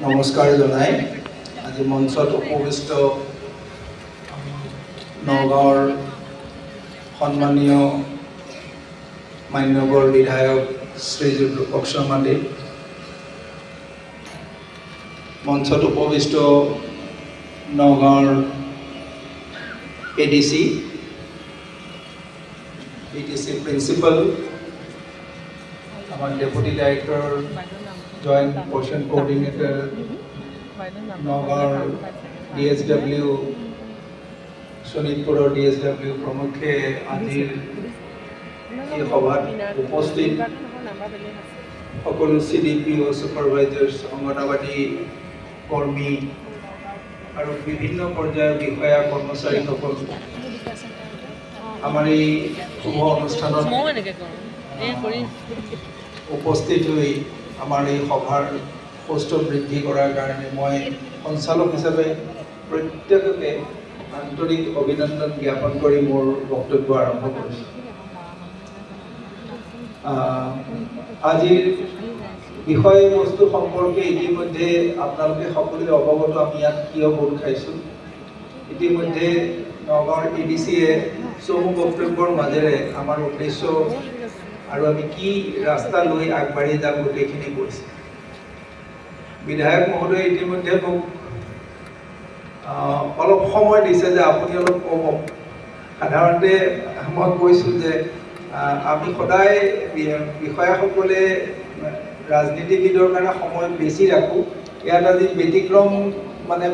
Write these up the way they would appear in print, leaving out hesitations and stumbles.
নমস্কাৰ জনাই আজি মঞ্চত উপবিষ্ট নগাঁৱৰ সন্মানীয় মান্যবৰ বিধায়ক শ্ৰীযুত ৰূপক শৰ্মাদেৱ, মঞ্চত উপবিষ্ট নগাঁৱৰ এডিসি প্ৰিন্সিপাল, আমাৰ deputy director, joint portion coordinator, নগাঁৱৰ DSW, শোণিতপুৰৰ DSW প্ৰমুখে আজিৰ এই সভাত উপস্থিত সকলো CDPO, ছুপাৰভাইজাৰ্ছ, অংগনবাড়ী কৰ্মী আৰু বিভিন্ন পৰ্যায়ৰ বিষয়া কৰ্মচাৰীসকল, আমাৰ এই শুভ অনুষ্ঠানত উপস্থিত হৈ আমাৰ এই সভাৰ সুস্থ বৃদ্ধি কৰাৰ কাৰণে মই সঞ্চালক হিচাপে প্ৰত্যেককে আন্তৰিক অভিনন্দন জ্ঞাপন কৰি মোৰ বক্তব্য আৰম্ভ কৰিছোঁ। আজিৰ বিষয়বস্তু সম্পৰ্কে ইতিমধ্যে আপোনালোকে সকলোৱে অৱগত। আমি ইয়াত কিয় গোট খাইছোঁ, ইতিমধ্যে নগাঁৱৰ ADCয়ে চমু বক্তব্যৰ মাজেৰে আমাৰ উদ্দেশ্য আৰু আমি কি ৰাস্তা লৈ আগবাঢ়ি যাম গোটেইখিনি কৈছে। বিধায়ক মহোদয়ে ইতিমধ্যে মোক অলপ সময় দিছে যে আপুনি অলপ ক'ব। সাধাৰণতে মই কৈছোঁ যে আমি সদায় বিষয়াসকলে ৰাজনীতিবিদৰ কাৰণে সময় বেছি ৰাখোঁ। ইয়াত আজি ব্যতিক্ৰম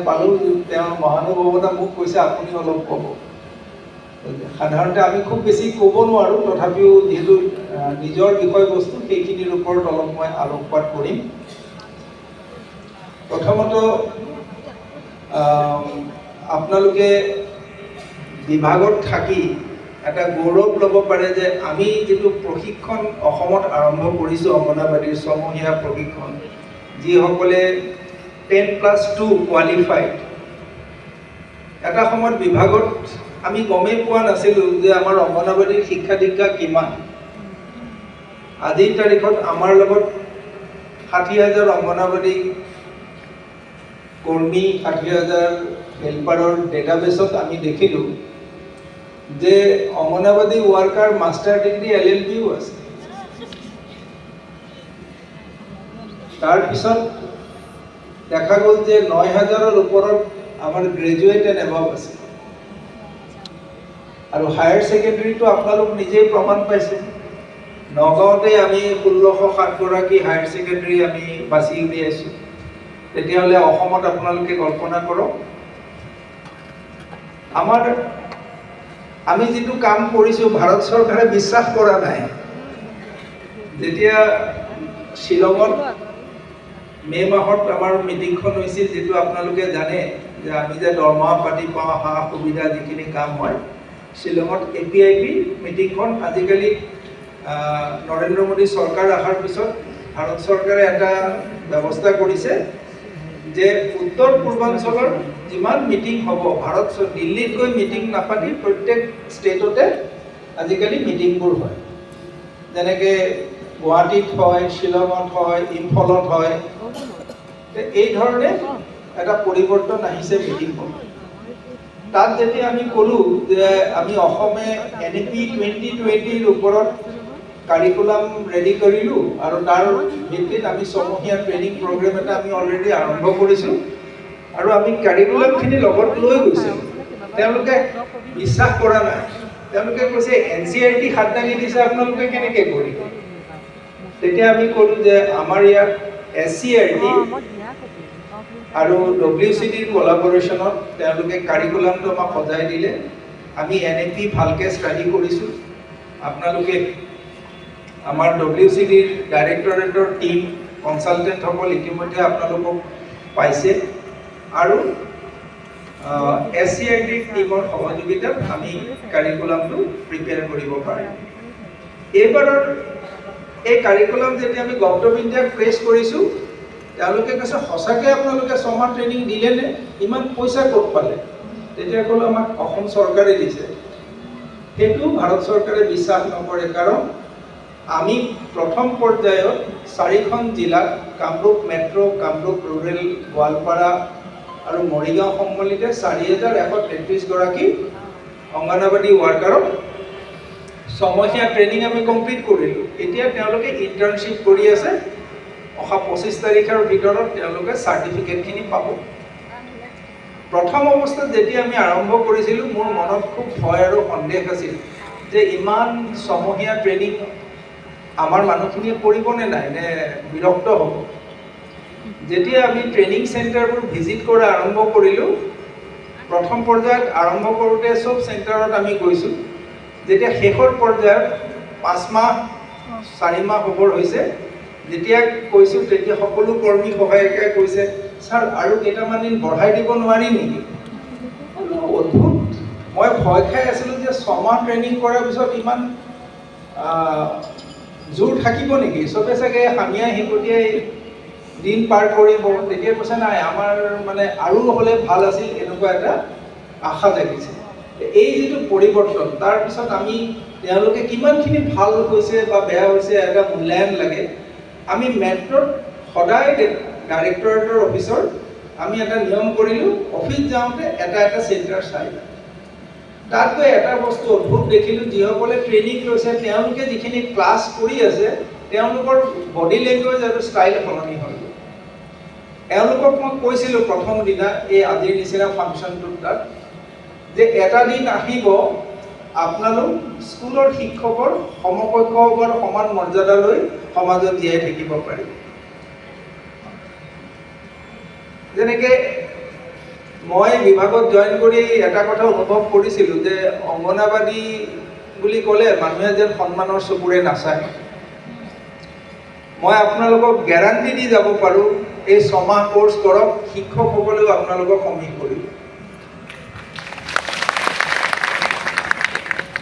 পালোঁ, তেওঁৰ মহানুভৱতা মোক কৈছে আপুনি অলপ ক'ব। সাধাৰণতে আমি খুব বেছি ক'ব নোৱাৰোঁ, তথাপিও যিহেতু নিজৰ বিষয়বস্তু সেইখিনিৰ ওপৰত অলপ মই আলোকপাত কৰিম। প্ৰথমত আপোনালোকে বিভাগত থাকি এটা গৌৰৱ ল'ব পাৰে যে আমি যিটো প্ৰশিক্ষণ অসমত আৰম্ভ কৰিছোঁ, অংগনবাড়ীৰ ছমহীয়া প্ৰশিক্ষণ, যিসকলে 10+2 কোৱালিফাইড। এটা সময়ত বিভাগত আমি গমেই পোৱা নাছিলোঁ যে আমাৰ অংগনবাড়ীৰ শিক্ষা দীক্ষা কিমান। আজিৰ তাৰিখত আমাৰ লগত 60,000 অংগনবাড়ী কৰ্মী, 60,000 হেল্পাৰৰ ডেটাবেছত আমি দেখিলোঁ যে অংগনবাড়ী ৱাৰ্কাৰ মাষ্টাৰ ডিগ্ৰী LLBও আছে। তাৰপিছত দেখা গ'ল যে 9,000ৰ ওপৰত আমাৰ গ্ৰেজুৱেট এণ্ড এবাভ আছে। আৰু হায়াৰ ছেকেণ্ডেৰীটো আপোনালোক নিজেই প্ৰমাণ পাইছে। নগাঁৱতে আমি 1607 গৰাকী হায়াৰ ছেকেণ্ডেৰী আমি বাছি উলিয়াইছোঁ। তেতিয়াহ'লে অসমত আপোনালোকে কল্পনা কৰক, আমি যিটো কাম কৰিছোঁ ভাৰত চৰকাৰে বিশ্বাস কৰা নাই। যেতিয়া শ্বিলঙত মে' মাহত আমাৰ মিটিংখন হৈছিল, যিটো আপোনালোকে জানে যে আমি যে দৰমহা পাতি পাওঁ, সা সুবিধা যিখিনি কাম হয়, শ্বিলঙত APIP মিটিংখন আজিকালি নৰেন্দ্ৰ মোদী চৰকাৰ অহাৰ পিছত ভাৰত চৰকাৰে এটা ব্যৱস্থা কৰিছে যে উত্তৰ পূৰ্বাঞ্চলৰ যিমান মিটিং হ'ব, দিল্লীত গৈ মিটিং নাপাতি প্ৰত্যেক ষ্টেটতে আজিকালি মিটিংবোৰ হয়। যেনেকৈ গুৱাহাটীত হয়, শ্বিলঙত হয়, ইম্ফলত হয়। এই ধৰণে এটা পৰিৱৰ্তন আহিছে মিটিংখন। তাত যেতিয়া আমি ক'লোঁ যে আমি অসমে NEP 2020ৰ ওপৰত কাৰিকুলাম ৰেডি কৰিলোঁ আৰু তাৰ ভিত্তিত আমি ছমহীয়া ট্ৰেইনিং প্ৰগ্ৰেম এটা আমি অলৰেডি আৰম্ভ কৰিছোঁ আৰু আমি কাৰিকুলামখিনি লগত লৈ গৈছিলোঁ। তেওঁলোকে বিশ্বাস কৰা নাই। তেওঁলোকে কৈছে NCERT হাত দাঙি দিছে, আপোনালোকে কেনেকৈ কৰিব? তেতিয়া আমি ক'লোঁ যে আমাৰ ইয়াত SCERT আৰু WCDৰ কলাবৰেশ্যনত তেওঁলোকে কাৰিকুলামটো আমাক সজাই দিলে। আমি NEP ভালকৈ ষ্টাডি কৰিছোঁ। আপোনালোকে আমাৰ WCDৰ ডাইৰেক্টৰেটৰ টীম, কনচালটেণ্টসকল ইতিমধ্যে আপোনালোকক পাইছে আৰু SCERT টীমৰ সহযোগিতাত আমি কাৰিকুলামটো প্ৰিপেয়াৰ কৰিব পাৰিম। এইবাৰৰ এই কাৰিকুলাম যেতিয়া আমি গভৰ্ণমেণ্ট অফ ইণ্ডিয়াক প্ৰেছ কৰিছোঁ, তেওঁলোকে কৈছে সঁচাকৈ আপোনালোকে 6 মাহ ট্ৰেইনিং দিলেনে? ইমান পইচা ক'ত পালে? তেতিয়া ক'লোঁ আমাক অসম চৰকাৰে দিছে। সেইটো ভাৰত চৰকাৰে বিশ্বাস নকৰে, কাৰণ আমি প্ৰথম পৰ্যায়ত 4খন জিলাত কামৰূপ মেট্ৰ, কামৰূপ ৰুৰেল, গোৱালপাৰা আৰু মৰিগাঁও সম্বলিতে 4133 গৰাকী অংগনবাড়ী ৱাৰ্কাৰক ছমহীয়া ট্ৰেইনিং আমি কমপ্লিট কৰিলোঁ। এতিয়া তেওঁলোকে ইণ্টাৰ্ণশ্বিপ কৰি আছে। অহা 25 তাৰিখৰ ভিতৰত তেওঁলোকে চাৰ্টিফিকেটখিনি পাব। প্ৰথম অৱস্থাত যেতিয়া আমি আৰম্ভ কৰিছিলোঁ, মোৰ মনত খুব ভয় আৰু সন্দেহ আছিল যে ইমান ছমহীয়া ট্ৰেইনিং আমাৰ মানুহখিনিয়ে কৰিবনে নাই, নে বিৰক্ত হ'ব। যেতিয়া আমি ট্ৰেইনিং চেণ্টাৰবোৰ ভিজিট কৰা আৰম্ভ কৰিলোঁ, প্ৰথম পৰ্যায়ত আৰম্ভ কৰোঁতে চব চেণ্টাৰত আমি গৈছোঁ। যেতিয়া শেষৰ পৰ্যায়ত 5 মাহ 4 মাহ হ'বৰ হৈছে, যেতিয়া কৈছোঁ তেতিয়া সকলো কৰ্মী সহায়কে কৈছে, ছাৰ আৰু কেইটামান দিন বঢ়াই দিব নোৱাৰি নেকি? অদ্ভুত। মই ভয় খাই আছিলোঁ যে 6 মাহ ট্ৰেইনিং কৰাৰ পিছত ইমান জোৰ থাকিব নেকি, চবে চাগে হামিয়াই হিকটিয়াই দিন পাৰ কৰিব। তেতিয়া কৈছে নাই, আমাৰ মানে আৰু হ'লে ভাল আছিল, এনেকুৱা এটা আশা জাগিছে। এই যিটো পৰিৱৰ্তন, তাৰপিছত আমি তেওঁলোকে কিমানখিনি ভাল হৈছে বা বেয়া হৈছে এটা মূল্যায়ন লাগে। আমি মেট্ৰত সদায় ডাইৰেক্টৰেটৰ অফিচৰ আমি এটা নিয়ম কৰিলোঁ, অফিচ যাওঁতে এটা চেণ্টাৰ চাই। তাত গৈ এটা বস্তু অদ্ভুত দেখিলোঁ, যিসকলে ট্ৰেইনিং লৈছে তেওঁলোকে যিখিনি ক্লাছ কৰি আছে, তেওঁলোকৰ বডি লেংগুৱেজ আৰু ষ্টাইল সলনি হৈ গ'ল। এওঁলোকক মই কৈছিলোঁ প্ৰথম দিনা এই আজিৰ নিচিনা ফাংচনটোত তাত, যে এটা দিন আহিব আপোনালোক স্কুলৰ শিক্ষকৰ সমকক্ষ হোৱাৰ সমান মৰ্যাদালৈ সমাজত জীয়াই থাকিব পাৰিব। যেনেকৈ মই বিভাগত জইন কৰি এটা কথা অনুভৱ কৰিছিলোঁ যে অংগনবাড়ী বুলি ক'লে মানুহে যেন সন্মানৰ চকুৰে নাচায়। মই আপোনালোকক গেৰাণ্টি দি যাব পাৰোঁ, এই 6 মাহ কোৰ্চ কৰক, শিক্ষকসকলেও আপোনালোকক সমীহ কৰিব।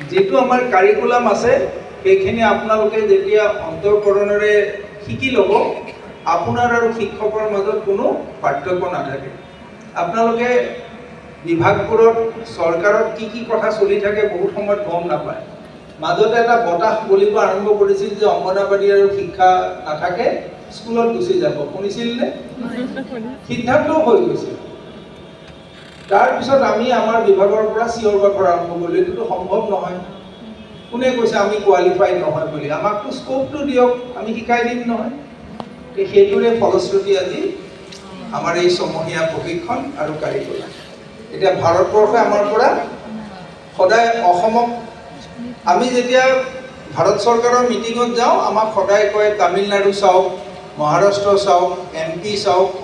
যিটো আমাৰ কাৰিকুলাম আছে, সেইখিনি আপোনালোকে যেতিয়া অন্তঃকৰণেৰে শিকি ল'ব, আপোনাৰ আৰু শিক্ষকৰ মাজত কোনো পাৰ্থক্য নাথাকে। আপোনালোকে বিভাগবোৰত চৰকাৰত কি কথা চলি থাকে বহুত সময়ত গম নাপায়। মাজতে এটা বতাহ বলিব আৰম্ভ কৰিছিল যে অংগনবাড়ী আৰু শিক্ষা নাথাকে, স্কুলত গুচি যাব। শুনিছিল নে? সিদ্ধান্তও হৈ গৈছিল। তাৰপিছত আমি আমাৰ বিভাগৰ পৰা চিঞৰ বাখৰ আৰম্ভ কৰিলোঁ, এইটোতো সম্ভৱ নহয়। কোনে কৈছে আমি কোৱালিফাইড নহয় বুলি? আমাকতো স্কোপটো দিয়ক, আমি শিকাই দিম নহয়। সেইটোৰে ফলশ্ৰুতি আজি আমাৰ এই ছমহীয়া প্ৰশিক্ষণ আৰু কাৰিকুলাম। এতিয়া ভাৰতবৰ্ষই আমাৰ পৰা সদায় অসমক, আমি যেতিয়া ভাৰত চৰকাৰৰ মিটিঙত যাওঁ, আমাক সদায় কয় তামিলনাডু চাওক, মহাৰাষ্ট্ৰ চাওক, MP চাওক,